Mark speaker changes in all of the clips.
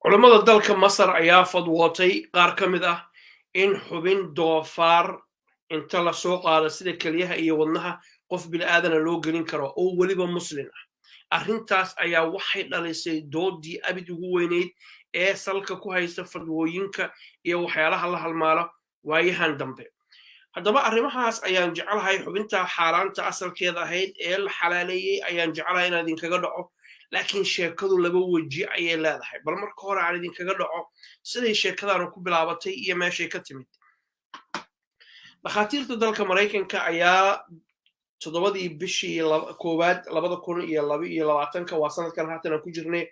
Speaker 1: Culamada dalka Masar ayaa fadwootay qaar ka mid ah in xubin doofaar inta la soo qaado sida kelyaha iyo wadnaha qof bil'aadana loo gelin karo oo weliba muslin ah. Arrintaas ayaa waxay dhalisay doodii abid ugu weyneyd ee salka ku haysta fadwooyinka iyo waxyaalaha la halmaala waayahan dambe. Haddaba arrimahaas ayaan jeclahay xubinta xaaraanta asalkeeda ahayd ee la xalaaleeyey ayaan jeclahay inaan idinkaga dhaco, laakiin sheekadu laba weji ayay leedahay. Bal marka hore aan idinkaga dhaco siday sheekadaanu ku bilaabatay iyo meeshay ka timid. Dhakhaatiirta dalka Maraykanka ayaa toddobadii bishii koowaad 2022 waa sanadkan haatan aan ku jirnay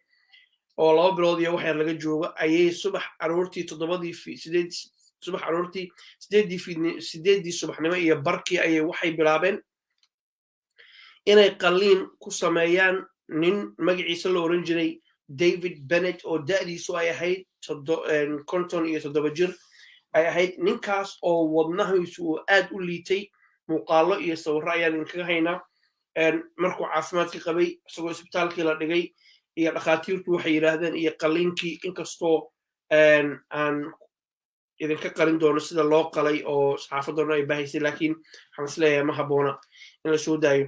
Speaker 1: oo 2 bilood iyo wax yar laga joogo ayay subax aroortii 8 subaxnimo iyo barkii ayay waxay bilaabeen inay qalliin ku sameeyaan nin magaciisa la oran jiray David Bennett oo da'diisu ay ahayd 57 jir ay ahayd. Ninkaas oo wadnahiisu uu aad u liitay, muuqaallo iyo sawirro ayaan idinkaga haynaa markuu caafimaadka qabay isagoo isbitaalkii la dhigay iyo dhakhaatiirtu waxay yidhaahdeen iyo qalliinkii inkastoo aan idinka qarin doono sida loo qalay oo saxaafadoona ay baahaysay, laakiin waxaan isleeyahay ma habboona in la soo daayo.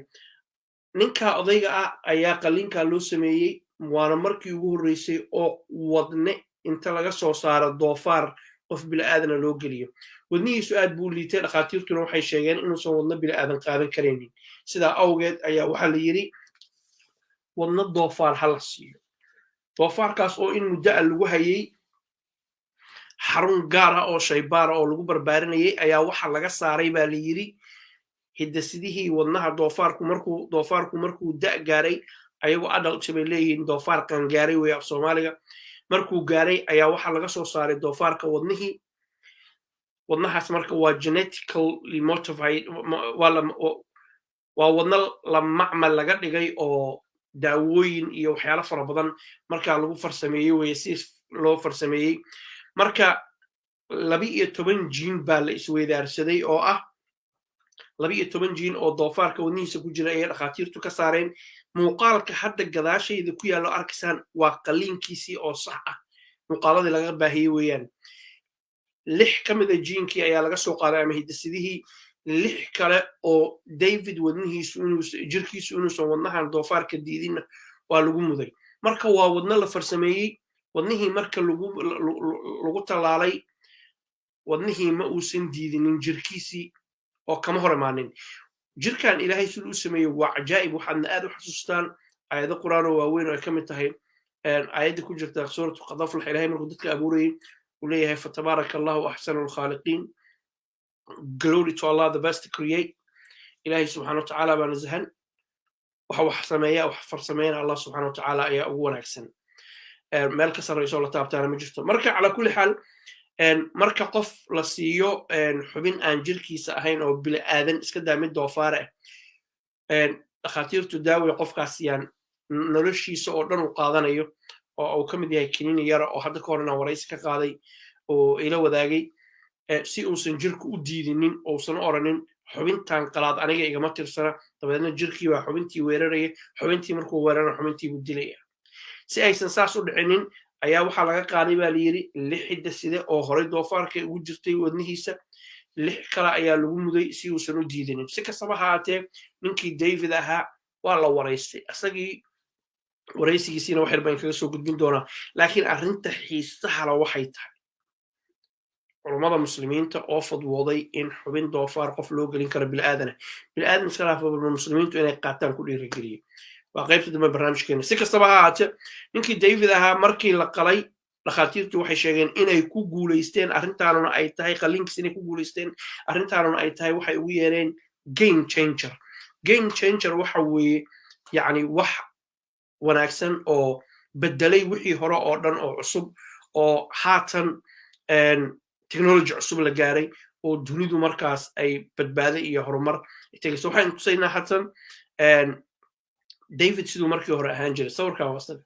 Speaker 1: Ninka odayga ah ayaa qalliinkaa loo sameeyey, waana markii ugu horreysay oo wadne inta laga soo saaro doofaar qof bila'aadana loo geliyo. Wadnihiisu aad buu liitay, dhakhaatiirtuna waxay sheegeen inuusan wadno bila'aadan qaadan karaynin. Sidaa awgeed ayaa waxaa la yidhi wadno doofaar ha la siiyo. Doofaarkaas oo in muddo ah lagu hayay xarun gaar ah oo shaybaara oo lagu barbaarinayay ayaa waxa laga saaray baa la yidhi hiddasidihii wadnaha doofaarku markuu da' gaaray, ayagoo adult bay leeyihiin doofaar qangaaray weeye af Soomaaliga. Markuu gaaray ayaa waxaa laga soo saaray doofaarka wadnihii. Wadnahaas marka waa genetically modified, waa wadno la macmal laga dhigay oo daawooyin iyo waxyaalo fara badan markaa lagu farsameeyey weeye, si loo farsameeyey. Marka 12 jiin baa la isweydaarsaday oo ah 12 jiin oo doofaarka wadnihiisa ku jira ayay dhakhaatiirtu ka saareen. Muuqaalka hadda gadaashayda ku yaallo arkaysaan waa qalliinkiisii oo sax ah, muuqaaladii laga baahiyey weeyaan. 6 ka mid a jiinkii ayaa laga soo qaaday ama hiddasidihii. 6 kale oo David jirkiisu inuusan wadnahan doofaarka diidinna waa lagu muday. Marka waa wadno la farsameeyey. Wadnihii marka lagu tallaalay, wadnihii ma uusan diidinin jirkiisii oo kama hor imaanin. Jirkan ilaahay siduu u sameeyey waa cajaa'ib. Waxaadna aad u xasuustaan aayado qur'aan oo waaweyn oo ay ka mid tahay aayadda ku jirta suuratu qad aflaxa, ilaahay markuu dadka abuurayay uu leeyahay fatabaaraka allahu axsanu lkhaaliqiin, glory to Allah, the best to create. ilaahay subxaana watacaala baa nasahan, wax sameeya wax farsameeyana Allah subxaana watacaala ayaa ugu wanaagsan. meel ka sarreyso la taabtaana ma jirto. Marka calaa kulli xaal marka qof la siiyo xubin aan jirkiisa ahayn oo bila'aadan iska daa mid doofaare ah, dhakhaatiirtu daaway qofkaas yaan noloshiisa oo dhan u qaadanayo oo uu ka mid yahay kiniini yara oo hadda ka hor inaan waraysi ka qaaday oo ila wadaagay si uusan jirku u diidinin, uusan u oranin xubintan qalaad aniga igama tirsana, dabeedna jirkii waa xubintii weeraraya, xubintii markuu weerarana xubintii buu dilaya. Si aysan saas u dhicinin ayaa waxaa laga qaaday baa la yidhi 6 hidaside oo horay doofaarka ugu jirtay wadnihiisa. 6 kale ayaa lagu muday si uusan u diidinin. Si kastaba ha ahaatee, ninkii David ahaa waa la waraystay, isagii waraysigiisiina wax yar baan kaga soo gudbin doonaa. Laakiin arrinta xiisaha la waxay tahay culummada muslimiinta oo fadwooday in xubin doofaar qof loo gelin karo bil'aadana. Bil'aadan iska dhaafo muslimiintu inay qaataan ku dhiirigeliyo. waa qaybta dambe barnaamijkeena. Si kastaba ha ahaatee, ninkii David ahaa markii la qalay, dhakhaatiirtu waxay sheegeen inay ku guulaysteen, arrintaanuna ay tahay qalliinkiis inay ku guulaysteen, arrintaanuna ay tahay waxay ugu yeereen game changer. Game changer waxa weeye yacni wax wanaagsan oo beddelay wixii hore oo dhan oo cusub oo haatan technology cusub la gaaray oo dunidu markaas ay badbaado iyo horumar tegayso. waxaan tusaynaa haatan David siduu markii hore ahaan jiray. Sawirkan wasaga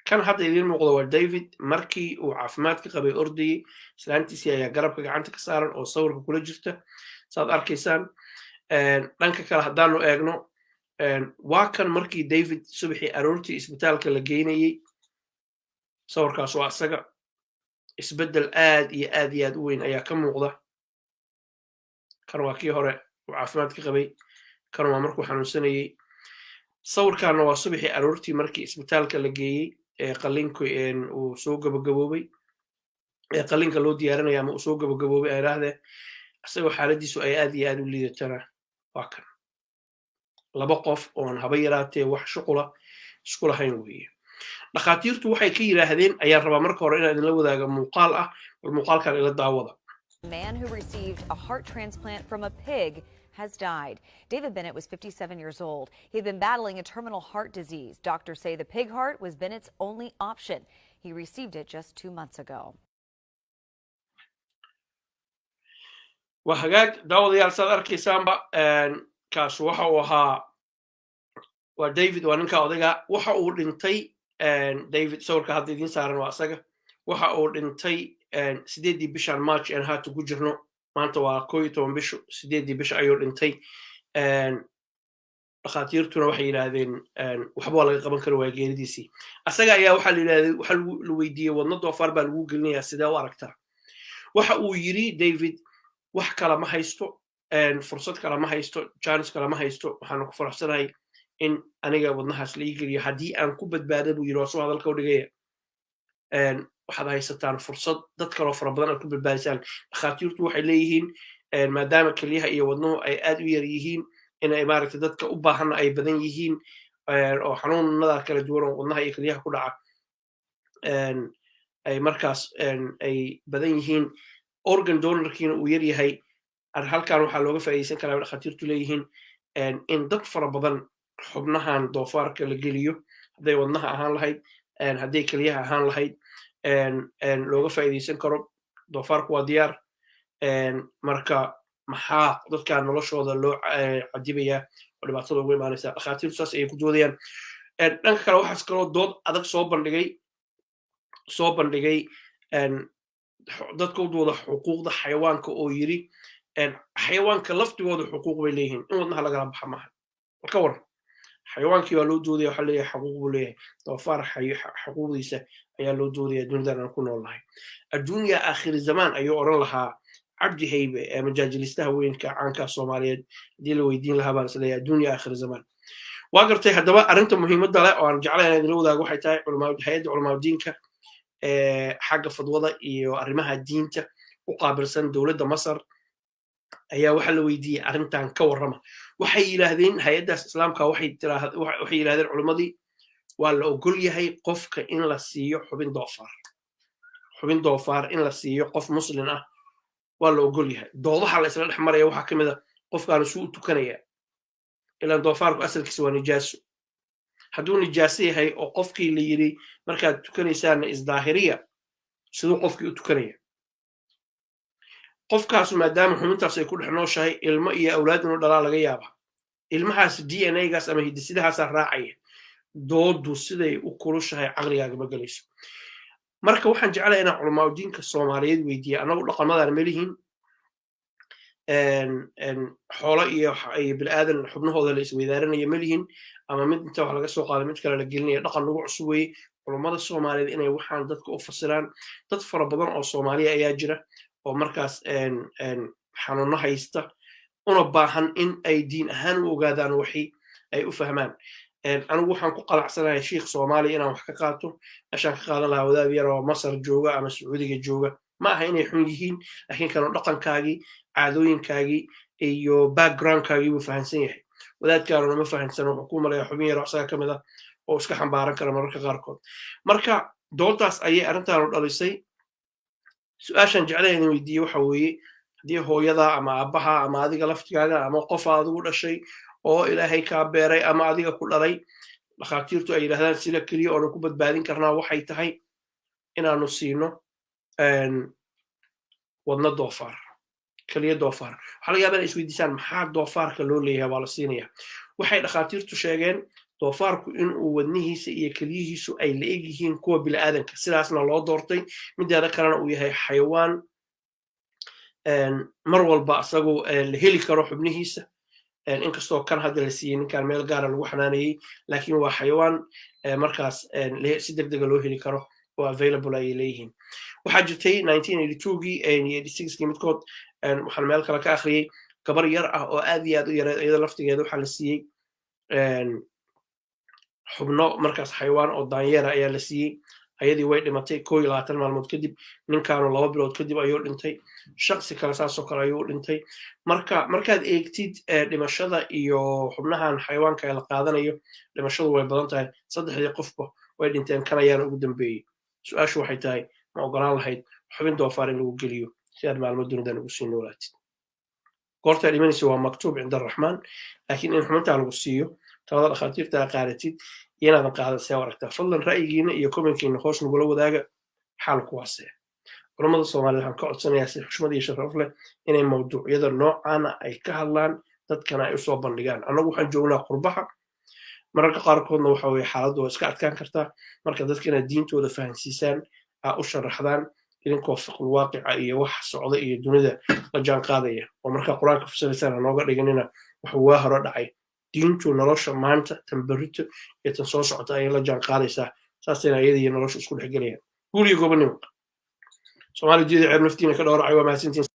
Speaker 1: kan hadda idiin muuqda waa David markii uu caafimaadka qabay ordayay. islaantiisii ayaa garabka gacanta ka saaran oo sawirka kula jirta saad arkaysaan. dhanka kale haddaanu eegno waa kan markii David subaxii aroortii isbitaalka la geynayay sawirkaas waa asaga isbeddel aad iyo aad iyo aad u weyn ayaa ka muuqda kan waa kii hore uu caafimaadka qabay kan waa markuu xanuunsanayey sawirkaana waa subaxii aroortii markii isbitaalka la geeyey ee qalliinku uu soo gabagaboobay ee qalliinka loo diyaarinaya ama uu soo gabagaboobay ay idhaahdee isagoo xaaladiisu ay aad iyo aad u liidatana waa kan laba qof oon haba yaraatee wax shuqula isku lahayn weeye dhakhaatiirtu waxay ka yidhaahdeen ayaan rabaa marka hore inaan idinla wadaaga muuqaal ah bal muuqaalkan ila daawada
Speaker 2: man who received a heart transplant from a pig has died. David Bennett was 57 years old. He'd been battling a terminal heart disease. Doctors say the pig heart was Bennett's only option. He received it just 2 months ago.
Speaker 1: waa hagaag daawadayaal saad arkaysaanba kaas waxa uu ahaa waa david waa ninka odayga waxa uu dhintay david sawirka hadda idiin saaran waa asaga waxa uu dhintay 8 bishan march aan haata ku jirno maanta waa 11 bishu 8 bisha ayuu dhintay dhakhaatiirtuna waxay yidhaahdeen waxba waa laga qaban kara waa geeridiisii asaga ayaa waxaa la yidhahday waxa la weydiiyey wadno doofaar baa lagu gelinayaa sidee u aragtaa waxa uu yidhi david wax kale ma haysto fursad kale ma haysto chance kale ma haysto waxaana ku faraxsanahay in aniga wadnahaas la ii geliyo haddii aan ku badbaada buu yidhi waa soo hadalka u dhigaya waxaad haysataan fursad dad kaloo fara badan aad ku badbaadisaan dhakhaatiirtu waxay leeyihiin maadaama keliyaha iyo wadnuhu ay aad u yar yihiin inay maaragtay dadka u baahanna ay badan yihiin oo xanuunada kala duwan oo wadnaha iyo keliyaha ku dhaca ay markaas ay badan yihiin organ donorkiina uu yar yahay halkan waxaa looga faa'iideysan karaa dhakhaatiirtu leeyihiin in dad fara badan xubnahan doofaarka la geliyo hadday wadnaha ahaan lahayd hadday keliyaha ahaan lahayd looga faa'iideysan karo doofaarku waa diyaar marka maxaa dadka noloshooda loo cadibayaa oo dhibaatada ugu imaanaysa dhakhaatiirtu saas ayay ku doodayaan dhanka kale waxaas kaloo dood adag soo bandhigay dadka u dooda xuquuqda xayawaanka oo yiri xayawaanka laftigooda xuquuq bay leeyihiin in wadnaha lagala baxa maaha ka waran xayawaankii waa loo doodaya waxaa leeyahay xuquuq buu leeyahay doofaar xuquuqdiisa ayaa loo doodaya dunidan aan ku nool nahay adduunya aakhiri zamaan ayuu odhan lahaa cabdi haybe ee majaajilistaha weynka caanka soomaaliyeed haddii la weydiin lahaa baan isleeyahay adduunya aakhiri zamaan waa gartay haddaba arrinta muhiimadda leh oo aan jeclahay inaan idinla wadaago waxay tahay hay-adda culamaadudiinka xagga fadwada iyo arrimaha diinta u qaabilsan dowladda masar ayaa waxaa la weydiiyey arrintan ka warrama waxay yidhaahdeen hay-addaas islaamka waxay yidhahdeen culimmadii waa la ogol yahay qofka in la siiyo xubin doofaar in la siiyo qof muslin ah waa la ogol yahay doodaha la isla dhex maraya waxaa ka mid a qofkaanu suu u tukanaya ilaan doofaarku asalkiisa waa nijaaso hadduu nijaaso yahay oo qofkii la yidhi markaad tukanaysaana isdaahiriya siduu qofkii u tukanaya qofkaasu maadaama xubintaas ay ku dhex nooshahay ilmo iyo awlaad inuu dhalaa laga yaaba ilmahaas d n a gaas ama hiddisidahaasaa raacaya doodu siday u kulushahay caqligaaga ma gelayso marka waxaan jeclahay inaan culamaadudiinka soomaaliyeed weydiiya annagu dhaqamadaan melihin xoolo iyo bilaadan xubnahooda la isweydaarinaya melihin ama mid inta wax laga soo qaaday mid kale la gelinaya dhaqan lagu cusub weeye culummada soomaaliyeed inay waxaan dadka u fasiraan dad fara badan oo soomaaliya ayaa jira oo markaas xanuuno haysta una baahan in ay diin ahaan u ogaadaan waxi ay u fahmaan anigu waxaan ku qanacsanahay shiikh soomaaliya inaan wax ka qaato meeshaan ka qaadan lahaa wadaad yar oo masar jooga ama sacuudiga jooga ma aha inay xun yihiin laakiin kanu dhaqankaagii caadooyinkaagii iyo backgroundkaagii buu fahansan yahay wadaadkaanuna ma fahansano wuxuu ku malaya xubin yar oo isaga ka mid ah oo iska xambaaran kara mararka qaarkood marka dooddaas ayay arrintaanu dhalisay su-aashaan jeclaha idin weydiiye waxa weeye haddii hooyada ama aabbaha ama adiga laftigaaga ama qofa adigu dhashay oo ilaahay kaa beeray ama adiga ku dhalay dhakhaatiirtu ay yidhahdaan sida keliya oonu ku badbaadin karnaa waxay tahay inaanu siino wadno doofaar keliya doofaar waxaa laga yaaba inay isweydiisaan maxaa doofaarka loo leeyahay waa la siinaya waxay dhakhaatiirtu sheegeen doofaarku inuu wadnihiisa iyo keliyihiisu ay la eg yihiin kuwa bila'aadanka sidaasna loo doortay mideeda kalena uu yahay xayawaan mar walba asagoo la heli karo xubnihiisa inkastoo kan hadda la siiyey ninkan meel gaara lagu xanaanayey laakiin waa xayawaan markaas si deg dega loo heli karo oo available ay leeyihiin waxaa jirtay 1982gii 86gii midkood waxaan meel kale ka akhriyey gabar yar ah oo aad iyo aad u yareed iyada laftigeeda waxaa la siiyey xubno markaas xayawaan oo daanyeera ayaa la siiyey ayadii way dhimatay 21 maalmood kadib ninkaanu 2 bilood kadib ayuu dhintay shakhsi kale saasoo kale ayuu dhintay markaad eegtid dhimashada iyo xubnahan xayawaanka la qaadanayo dhimashadu way badan tahay saddexdii qofba way dhinteen kan ayaana ugu dambeeyey su-aashu waxay tahay ma ogolaan lahayd xubin doofaar in lagu geliyo si aad maalmo dunidan ugu sii noolaatid goortaa dhimanaysa waa maktuub cinda araxmaan laakiin in xubintaa lagu siiyo talada dhakhaatiirta qaadatid iyo inaadan qaadan see aragtaa fadlan ra'yigiina iyo komenkiina hoos nagula wadaaga xaalku waasee culamada soomaaliyed waxaan ka codsanayaa si xushmad iyo sharaf leh inay mawduucyada noocaana ay ka hadlaan dadkana ay usoo bandhigaan annagu waxaan joognaa qurbaha mararka qaarkoodna waxa weye xaaladdu waa iska adkaan kartaa marka dadka inaad diintooda fahansiisaan aa u sharaxdaan idinkoo fiqul waaqica iyo wax socda iyo dunida la jaan qaadaya oo markaa qur-aanka fasiraysaan ha nooga dhiganina waxuu waa hore dhacay diintu nolosha maanta tan berrito iyo tan soo socota ayay la jaan qaadaysaa saasayna iyada iyo nolosha isku dhexgelayaan guul iyo gobonnimo soomaali diida ceeb naftiina ka dhowracay waa mahadsantiin